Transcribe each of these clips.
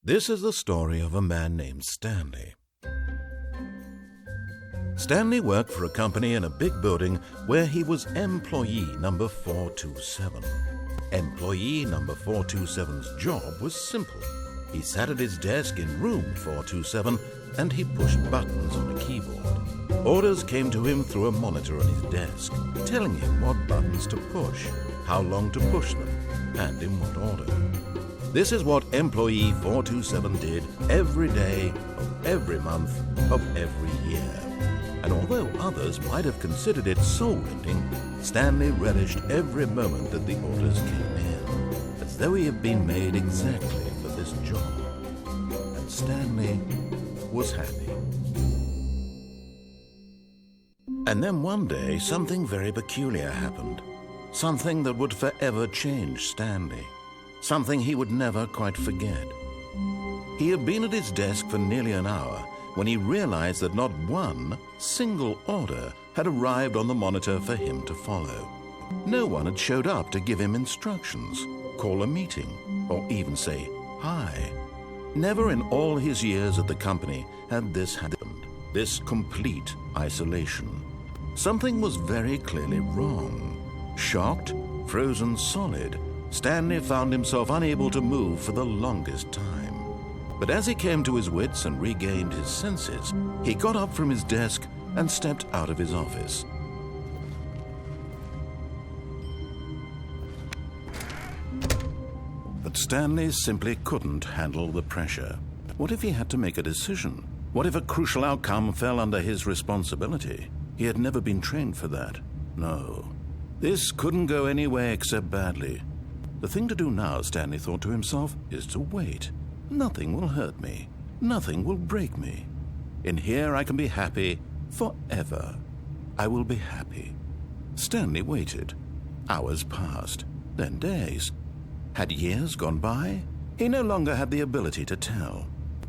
This is the story of a man named Stanley. Stanley worked for a company in a big building where he was employee number 427. Employee number 427's job was simple. He sat at his desk in room 427 and he pushed buttons on a keyboard. Orders came to him through a monitor on his desk, telling him what buttons to push, how long to push them, and in what order. This is what employee 427 did every day of every month of every year. And although others might have considered it soul-rending, Stanley relished every moment that the orders came in, as though he had been made exactly for this job. And Stanley was happy. And then one day, something very peculiar happened. Something that would forever change Stanley. Something he would never quite forget. He had been at his desk for nearly an hour when he realized that not one single order had arrived on the monitor for him to follow. No one had showed up to give him instructions, call a meeting, or even say hi. Never in all his years at the company had this happened, this complete isolation. Something was very clearly wrong. Shocked, frozen solid, Stanley found himself unable to move for the longest time. But as he came to his wits and regained his senses, he got up from his desk and stepped out of his office. But Stanley simply couldn't handle the pressure. What if he had to make a decision? What if a crucial outcome fell under his responsibility? He had never been trained for that. No. This couldn't go any way except badly. The thing to do now, Stanley thought to himself, is to wait. Nothing will hurt me. Nothing will break me. In here I can be happy forever. I will be happy. Stanley waited. Hours passed, then days. Had years gone by? He no longer had the ability to tell.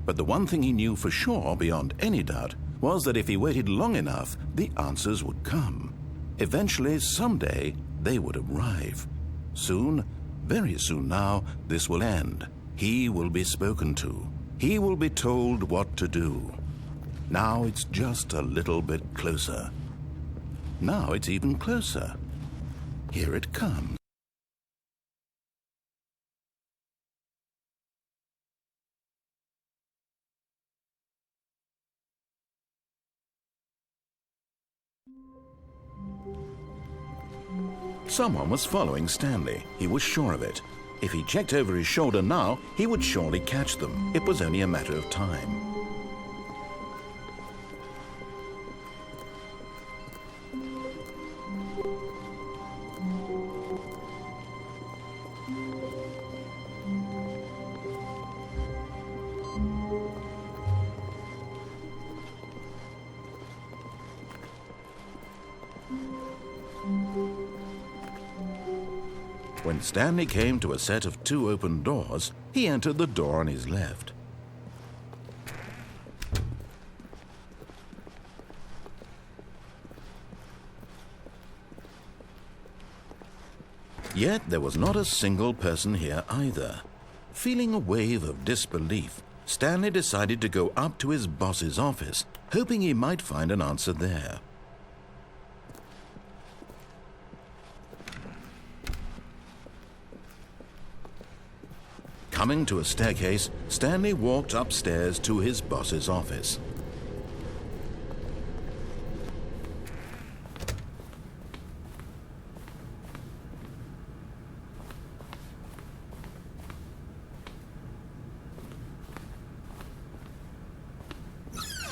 But the one thing he knew for sure, beyond any doubt, was that if he waited long enough, the answers would come. Eventually, someday, they would arrive. Soon, very soon now, this will end. He will be spoken to. He will be told what to do. Now it's just a little bit closer. Now it's even closer. Here it comes. Someone was following Stanley. He was sure of it. If he checked over his shoulder now, he would surely catch them. It was only a matter of time. When Stanley came to a set of 2 open doors, he entered the door on his left. Yet there was not a single person here either. Feeling a wave of disbelief, Stanley decided to go up to his boss's office, hoping he might find an answer there. Coming to a staircase, Stanley walked upstairs to his boss's office.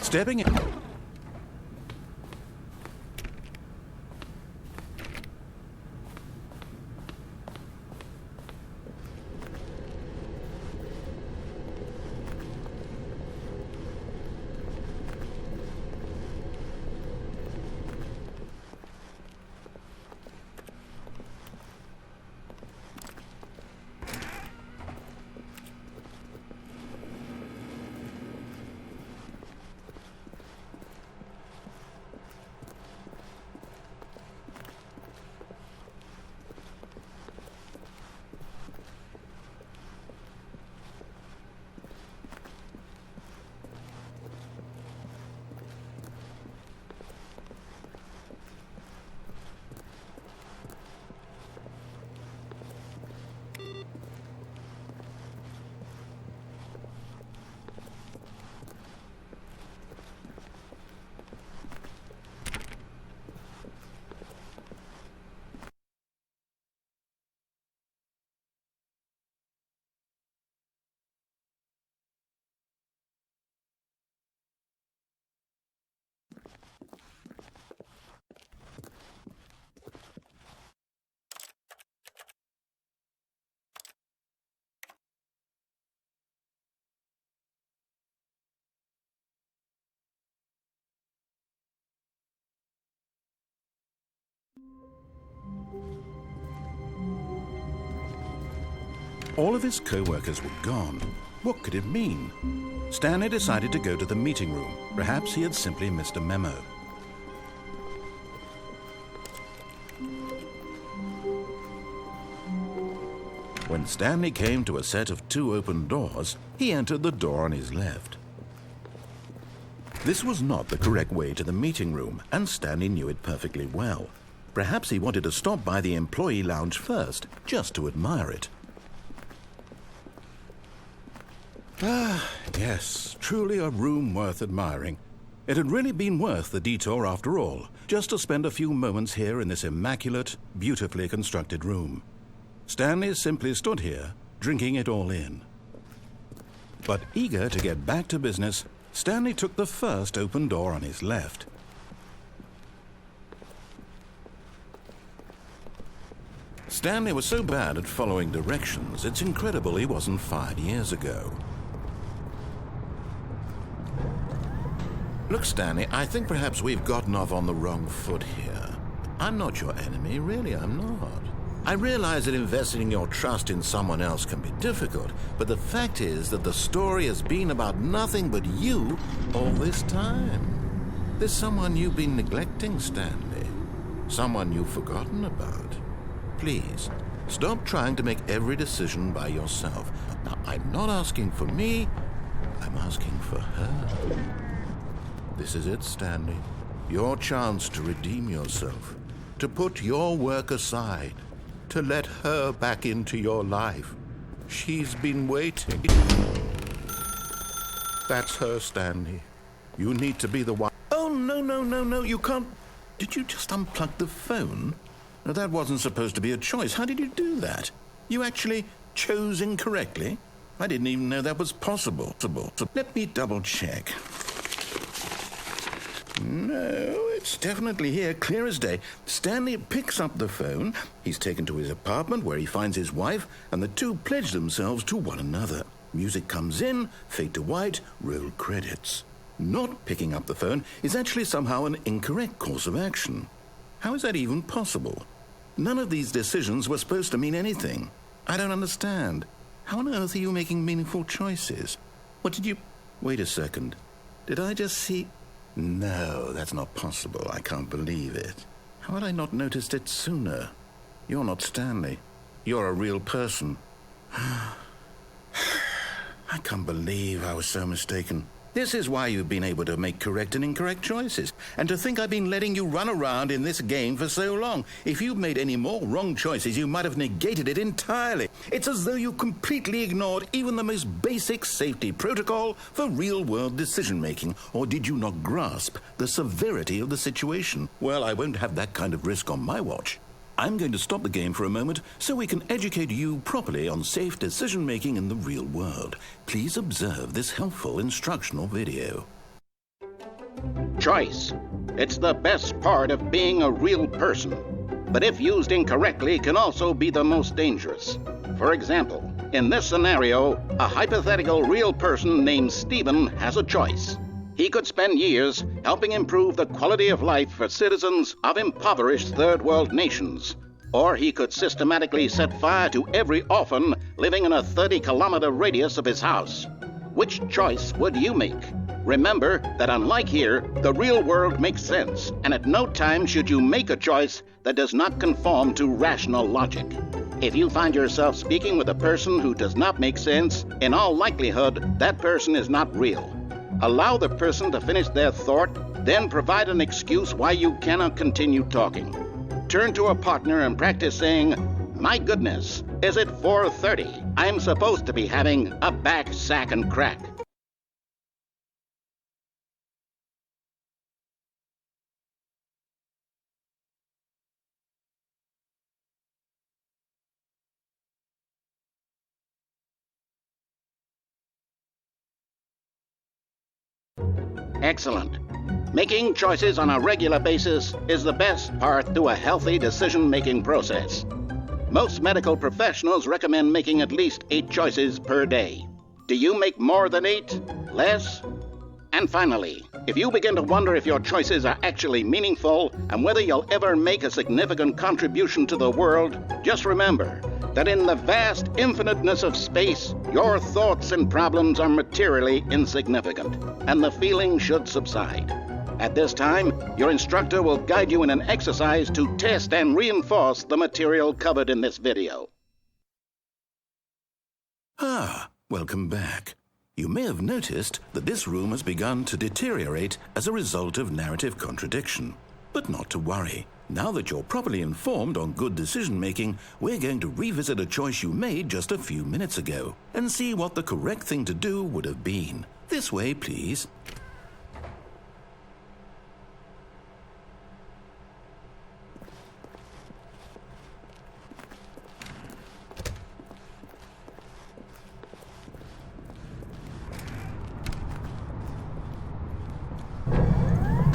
Stepping in. All of his co-workers were gone. What could it mean? Stanley decided to go to the meeting room. Perhaps he had simply missed a memo. When Stanley came to a set of 2 open doors, he entered the door on his left. This was not the correct way to the meeting room, and Stanley knew it perfectly well. Perhaps he wanted to stop by the employee lounge first, just to admire it. Ah, yes, truly a room worth admiring. It had really been worth the detour after all, just to spend a few moments here in this immaculate, beautifully constructed room. Stanley simply stood here, drinking it all in. But eager to get back to business, Stanley took the first open door on his left. Stanley was so bad at following directions, it's incredible he wasn't fired years ago. Look, Stanley, I think perhaps we've gotten off on the wrong foot here. I'm not your enemy, really, I'm not. I realize that investing your trust in someone else can be difficult, but the fact is that the story has been about nothing but you all this time. There's someone you've been neglecting, Stanley. Someone you've forgotten about. Please, stop trying to make every decision by yourself. Now, I'm not asking for me, I'm asking for her. This is it, Stanley. Your chance to redeem yourself, to put your work aside, to let her back into your life. She's been waiting. That's her, Stanley. You need to be the one. Oh, no, you can't. Did you just unplug the phone? No, that wasn't supposed to be a choice. How did you do that? You actually chose incorrectly? I didn't even know that was possible. Let me double check. No, it's definitely here, clear as day. Stanley picks up the phone. He's taken to his apartment where he finds his wife, and the two pledge themselves to one another. Music comes in, fade to white, roll credits. Not picking up the phone is actually somehow an incorrect course of action. How is that even possible? None of these decisions were supposed to mean anything. I don't understand. How on earth are you making meaningful choices? What did you... Wait a second. Did I just see... No, that's not possible. I can't believe it. How had I not noticed it sooner? You're not Stanley. You're a real person. I can't believe I was so mistaken. This is why you've been able to make correct and incorrect choices. And to think I've been letting you run around in this game for so long. If you'd made any more wrong choices, you might have negated it entirely. It's as though you completely ignored even the most basic safety protocol for real-world decision-making. Or did you not grasp the severity of the situation? Well, I won't have that kind of risk on my watch. I'm going to stop the game for a moment so we can educate you properly on safe decision-making in the real world. Please observe this helpful instructional video. Choice. It's the best part of being a real person. But if used incorrectly, can also be the most dangerous. For example, in this scenario, a hypothetical real person named Stephen has a choice. He could spend years helping improve the quality of life for citizens of impoverished third world nations. Or he could systematically set fire to every orphan living in a 30-kilometer radius of his house. Which choice would you make? Remember that unlike here, the real world makes sense, and at no time should you make a choice that does not conform to rational logic. If you find yourself speaking with a person who does not make sense, in all likelihood, that person is not real. Allow the person to finish their thought, then provide an excuse why you cannot continue talking. Turn to a partner and practice saying, "My goodness, is it 4:30? I'm supposed to be having a back, sack, and crack." Excellent. Making choices on a regular basis is the best part to a healthy decision-making process. Most medical professionals recommend making at least 8 choices per day. Do you make more than 8? Less? And finally, if you begin to wonder if your choices are actually meaningful and whether you'll ever make a significant contribution to the world, just remember that in the vast infiniteness of space, your thoughts and problems are materially insignificant, and the feeling should subside. At this time, your instructor will guide you in an exercise to test and reinforce the material covered in this video. Welcome back. You may have noticed that this room has begun to deteriorate as a result of narrative contradiction. But not to worry. Now that you're properly informed on good decision-making, we're going to revisit a choice you made just a few minutes ago and see what the correct thing to do would have been. This way, please.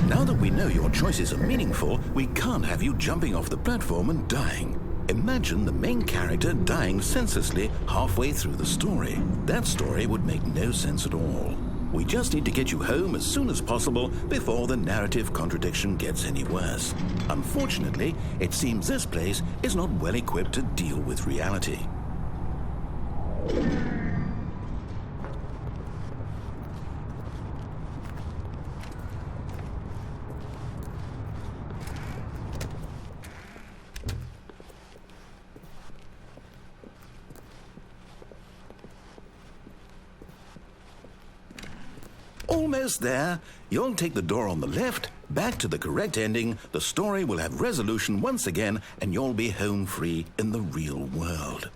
Now that we know your choices are meaningful, we can't have you jumping off the platform and dying. Imagine the main character dying senselessly halfway through the story. That story would make no sense at all. We just need to get you home as soon as possible before the narrative contradiction gets any worse. Unfortunately, it seems this place is not well equipped to deal with reality. Almost there. You'll take the door on the left, back to the correct ending, the story will have resolution once again, and you'll be home free in the real world.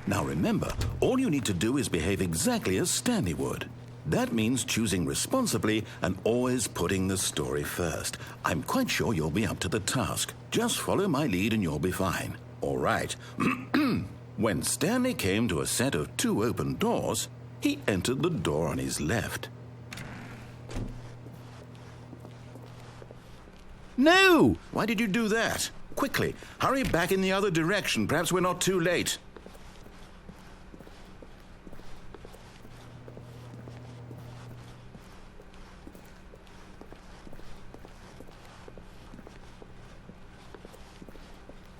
Now remember, all you need to do is behave exactly as Stanley would. That means choosing responsibly and always putting the story first. I'm quite sure you'll be up to the task. Just follow my lead and you'll be fine. All right. When Stanley came to a set of 2 open doors, he entered the door on his left. No! Why did you do that? Quickly, hurry back in the other direction. Perhaps we're not too late.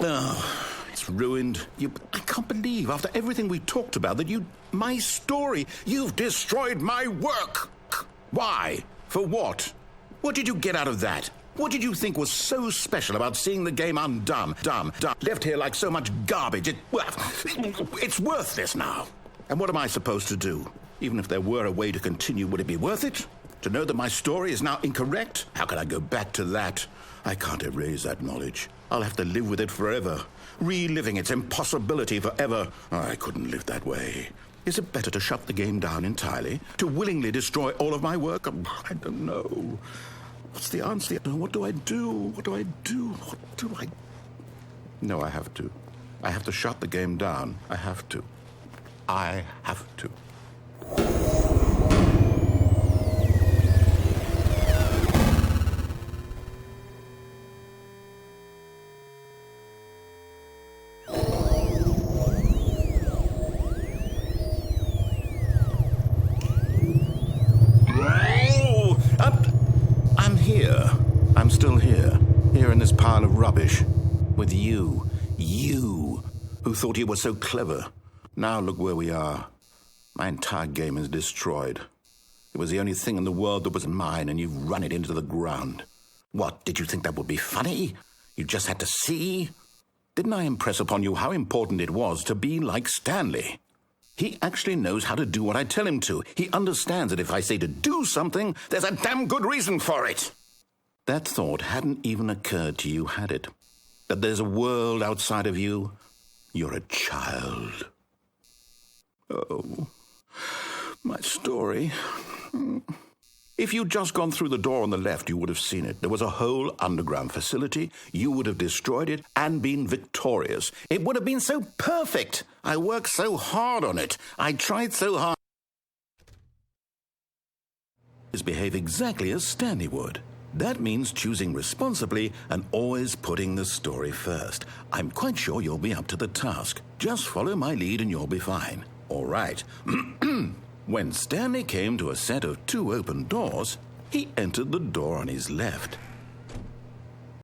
Oh, it's ruined. I can't believe, after everything we talked about, that my story, you've destroyed my work. Why? For what? What did you get out of that? What did you think was so special about seeing the game undone, left here like so much garbage? It's worthless now. And what am I supposed to do? Even if there were a way to continue, would it be worth it? To know that my story is now incorrect? How can I go back to that? I can't erase that knowledge. I'll have to live with it forever, reliving its impossibility forever. I couldn't live that way. Is it better to shut the game down entirely? To willingly destroy all of my work? I don't know. What's the answer? What do I do? What do I do? What do I... No, I have to. I have to shut the game down. I have to. I have to. I'm still here in this pile of rubbish, with you who thought you were so clever. Now look where we are. My entire game is destroyed. It was the only thing in the world that was mine, and you've run it into the ground. What, did you think that would be funny? You just had to see? Didn't I impress upon you how important it was to be like Stanley? He actually knows how to do what I tell him to. He understands that if I say to do something, there's a damn good reason for it. That thought hadn't even occurred to you, had it? That there's a world outside of you? You're a child. Oh, my story. If you'd just gone through the door on the left, you would have seen it. There was a whole underground facility. You would have destroyed it and been victorious. It would have been so perfect. I worked so hard on it. I tried so hard. Behave exactly as Stanley would. That means choosing responsibly and always putting the story first. I'm quite sure you'll be up to the task. Just follow my lead and you'll be fine. All right. When Stanley came to a set of 2 open doors, he entered the door on his left